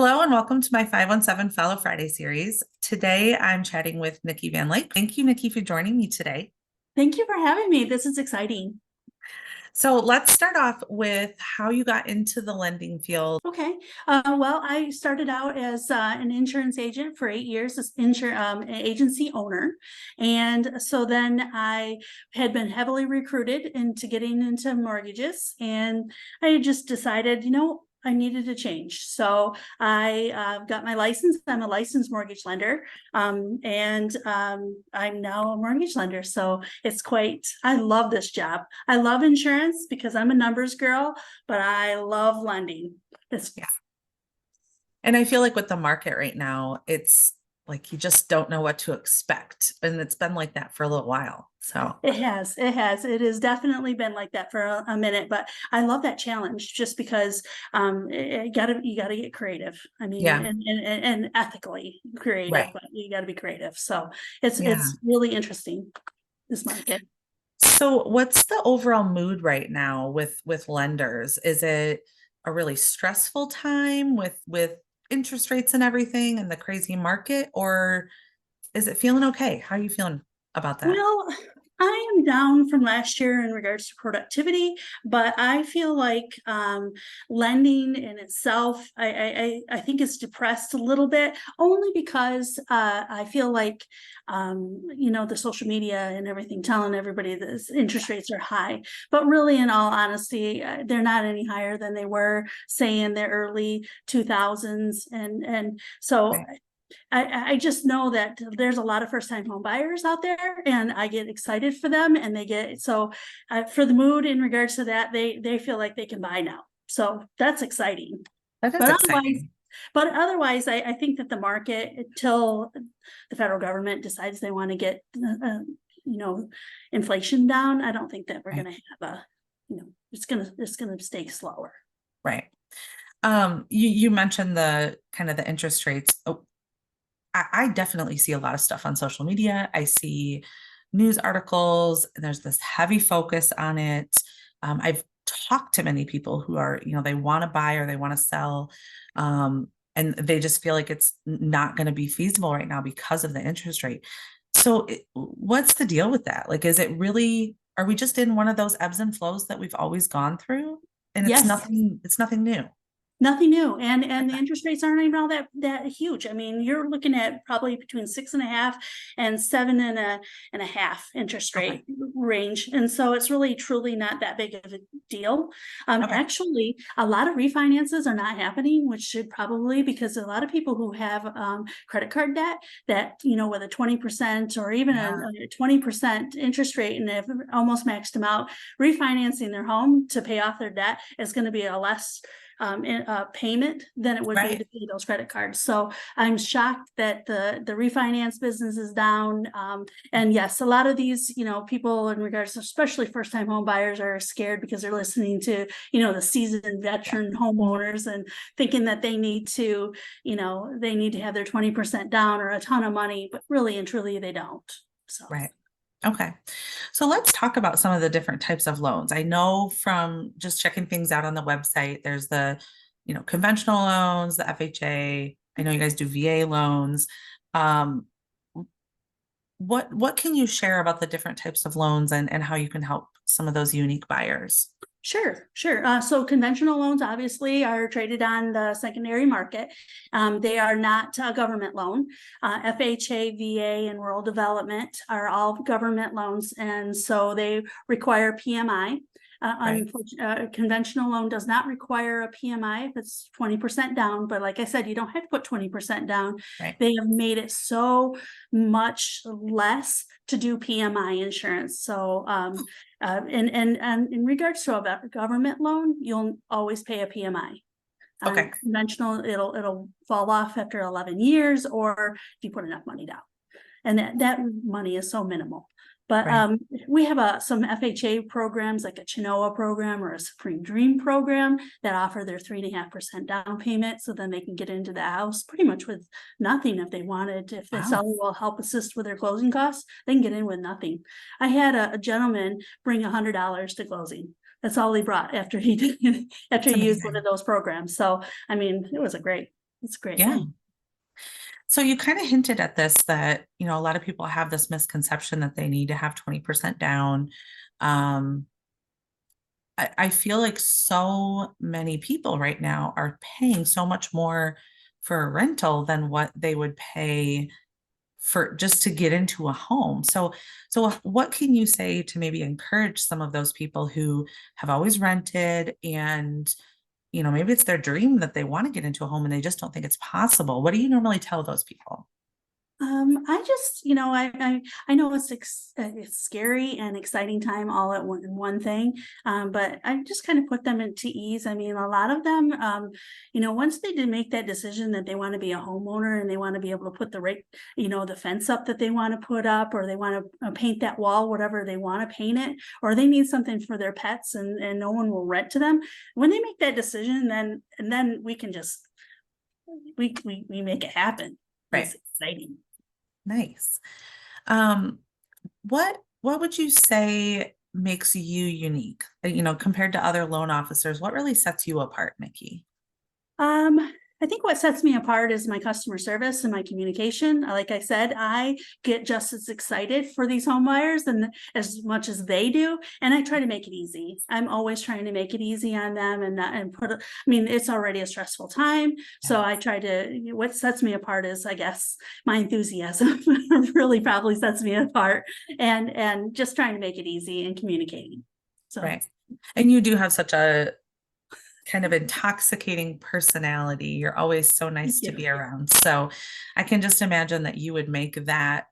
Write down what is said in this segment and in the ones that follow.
Hello and welcome to my 517 Follow Friday series. Today I'm chatting with Nicki VanLake. Thank you, Nicki, for joining me today. Thank you for having me. This is exciting. So let's start off with how you got into the lending field. Okay. Well, I started out as an insurance agent for 8 years, as an agency owner. And so then I had been heavily recruited into getting into mortgages. And I just decided, I needed to change. So I got my license. I'm a licensed mortgage lender. And I'm now a mortgage lender. So I love this job. I love insurance because I'm a numbers girl, but I love lending. Yeah. And I feel like with the market right now, it's like you just don't know what to expect. And it's been like that for a little while. So It has definitely been like that for a minute, but I love that challenge just because you gotta get creative. I mean, yeah, and ethically creative, right. but you gotta be creative. So Yeah. it's really interesting, this market. So what's the overall mood right now with lenders? Is it a really stressful time with interest rates and everything and the crazy market, or is it feeling okay? How are you feeling about that? Well, I am down from last year in regards to productivity, but I feel like lending in itself, I think it's depressed a little bit, only because I feel like the social media and everything telling everybody that interest rates are high, but really, in all honesty, they're not any higher than they were, say, in the early 2000s, and so. Right. I just know that there's a lot of first time home buyers out there, and I get excited for them, and they get so for the mood in regards to that, they feel like they can buy now. So that's exciting. That is But otherwise, exciting. I think that the market, until the federal government decides they want to get you know inflation down, I don't think that we're Right. going to have it's gonna stay slower. Right. You mentioned the kind of the interest rates. Oh, I definitely see a lot of stuff on social media. I see news articles, and there's this heavy focus on it. I've talked to many people who are, they want to buy or they want to sell, and they just feel like it's not going to be feasible right now because of the interest rate. So, what's the deal with that? Like, is it really, are we just in one of those ebbs and flows that we've always gone through? And Yes. it's nothing new. Nothing new, and the interest rates aren't even all that huge. I mean, you're looking at probably between 6.5 and 7.5 interest Okay. rate range, and so it's really truly not that big of a deal. Okay. Actually, a lot of refinances are not happening, which should probably, because a lot of people who have credit card debt that with a 20% or even Yeah. a 20% interest rate, and they've almost maxed them out, refinancing their home to pay off their debt is going to be a less payment than it would be Right. to pay those credit cards. So I'm shocked that the refinance business is down. And yes, a lot of these, people in regards to especially first time home buyers are scared because they're listening to, the seasoned Yeah. veteran homeowners and thinking that they need to have their 20% down or a ton of money, but really and truly they don't. So. Right. Okay. So let's talk about some of the different types of loans. I know from just checking things out on the website, there's the, conventional loans, the FHA. I know you guys do VA loans. Um, what can you share about the different types of loans and how you can help some of those unique buyers? Sure. So conventional loans obviously are traded on the secondary market. They are not a government loan. FHA, VA, and rural development are all government loans, and so they require PMI. Right. A conventional loan does not require a PMI if it's 20% down, but like I said, you don't have to put 20% down. Right. They have made it so much less to do PMI insurance. So and in regards to a government loan, you'll always pay a PMI. On Okay. conventional, it'll fall off after 11 years, or if you put enough money down, and that money is so minimal. But Right. we have some FHA programs like a Chinoa program or a Supreme Dream program that offer their 3.5% down payment, so then they can get into the house pretty much with nothing if they wanted. If the Wow. seller will help assist with their closing costs, they can get in with nothing. I had a gentleman bring $100 to closing. That's all he brought after he did after It's he used one of amazing. those programs. So I mean, it was a great. It's great. Yeah. So you kind of hinted at this that, a lot of people have this misconception that they need to have 20% down. Um, I feel like so many people right now are paying so much more for a rental than what they would pay for just to get into a home. So what can you say to maybe encourage some of those people who have always rented and, maybe it's their dream that they want to get into a home and they just don't think it's possible? What do you normally tell those people? I just, I know it's scary and exciting time all at one thing. But I just kind of put them into ease. I mean, a lot of them, once they did make that decision that they want to be a homeowner and they want to be able to put the right, the fence up that they want to put up, or they want to paint that wall, whatever they want to paint it, or they need something for their pets and no one will rent to them. When they make that decision, then we can just, we make it happen. Right. It's exciting. Nice. Um, what would you say makes you unique? Compared to other loan officers, what really sets you apart, Nikki? Um, I think what sets me apart is my customer service and my communication. Like I said, I get just as excited for these home buyers and as much as they do, and I try to make it easy. I'm always trying to make it easy on them and I mean, it's already a stressful time, so I try to. What sets me apart is, I guess, my enthusiasm really probably sets me apart, and just trying to make it easy and communicating. So Right. And you do have such a kind of intoxicating personality. You're always so nice to yeah. be around. So I can just imagine that you would make that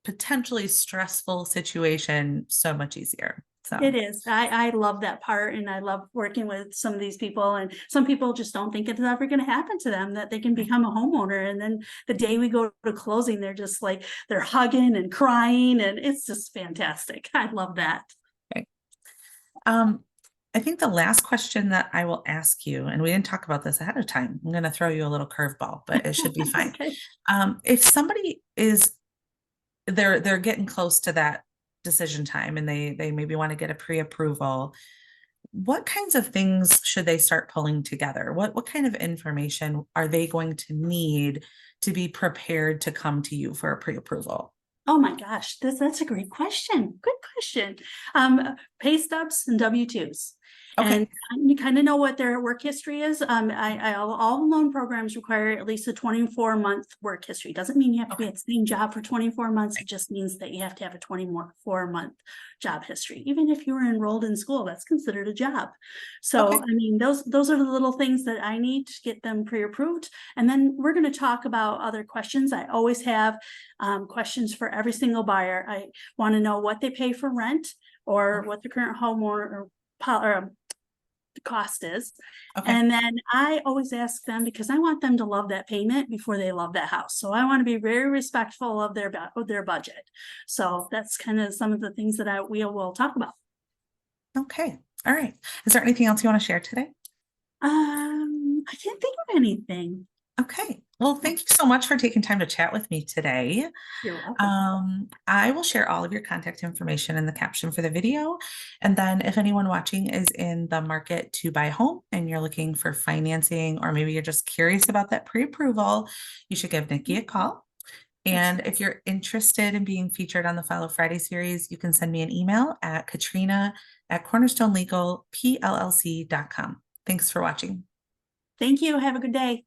potentially stressful situation so much easier. It So, is. I love that part, and I love working with some of these people. And some people just don't think it's ever going to happen to them, that they can become a homeowner. And then the day we go to closing, they're just like, they're hugging and crying, and it's just fantastic. I love that. okay. Um, I think the last question that I will ask you, and we didn't talk about this ahead of time, I'm going to throw you a little curveball, but it should be fine. Okay. If somebody is they're getting close to that decision time and they maybe want to get a pre-approval, what kinds of things should they start pulling together? What kind of information are they going to need to be prepared to come to you for a pre-approval? Oh my gosh, that's a great question. Good question. Pay stubs and W-2s. And Okay. you kind of know what their work history is. All loan programs require at least a 24-month work history. Doesn't mean you have to be Okay. at the same job for 24 months. It just means that you have to have a 24-month job history. Even if you were enrolled in school, that's considered a job. So, Okay. I mean, those are the little things that I need to get them pre-approved. And then we're going to talk about other questions. I always have questions for every single buyer. I want to know what they pay for rent, or what the current homeowner or the cost is. Okay. And then I always ask them, because I want them to love that payment before they love that house. So I want to be very respectful of their budget. So that's kind of some of the things that we will talk about. Okay. All right. Is there anything else you want to share today? I can't think of anything. Okay. Well, thank you so much for taking time to chat with me today. You're welcome. I will share all of your contact information in the caption for the video. And then if anyone watching is in the market to buy a home and you're looking for financing, or maybe you're just curious about that pre-approval, you should give Nikki a call. And if you're interested in being featured on the Follow Friday series, you can send me an email at Katrina@cornerstonelegalpllc.com. Thanks for watching. Thank you. Have a good day.